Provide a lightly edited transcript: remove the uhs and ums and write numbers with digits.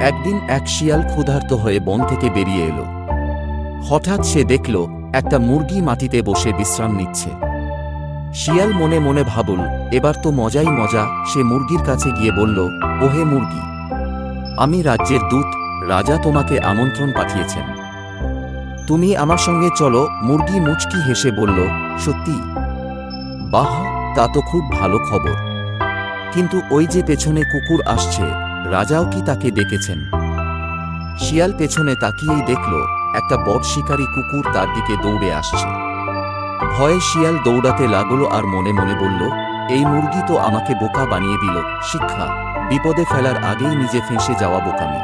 একদিন এক শিয়াল ক্ষুধার্ত হয়ে বন থেকে বেরিয়ে এলো। হঠাৎ সে দেখল একটা মুরগি মাটিতে বসে বিশ্রাম নিচ্ছে। শিয়াল মনে মনে ভাবল, এবার তো মজাই মজা। সে মুরগির কাছে গিয়ে বলল, ওহে মুরগি, আমি রাজ্যের দূত, রাজা তোমাকে আমন্ত্রণ পাঠিয়েছেন, তুমি আমার সঙ্গে চলো। মুরগি মুচকি হেসে বলল, সত্যি? বাহ, তা তো খুব ভালো খবর। কিন্তু ওই যে পেছনে কুকুর আসছে, রাজাও কি তাকে ডেকেছেন? শিয়াল পেছনে তাকিয়েই দেখল একটা বড় শিকারী কুকুর তার দিকে দৌড়ে আসছে। ভয়ে শিয়াল দৌড়াতে লাগলো আর মনে মনে বলল, এই মুরগি তো আমাকে বোকা বানিয়ে দিল। শিক্ষা: বিপদে ফেলার আগেই নিজে ফেঁসে যাওয়া বোকামি।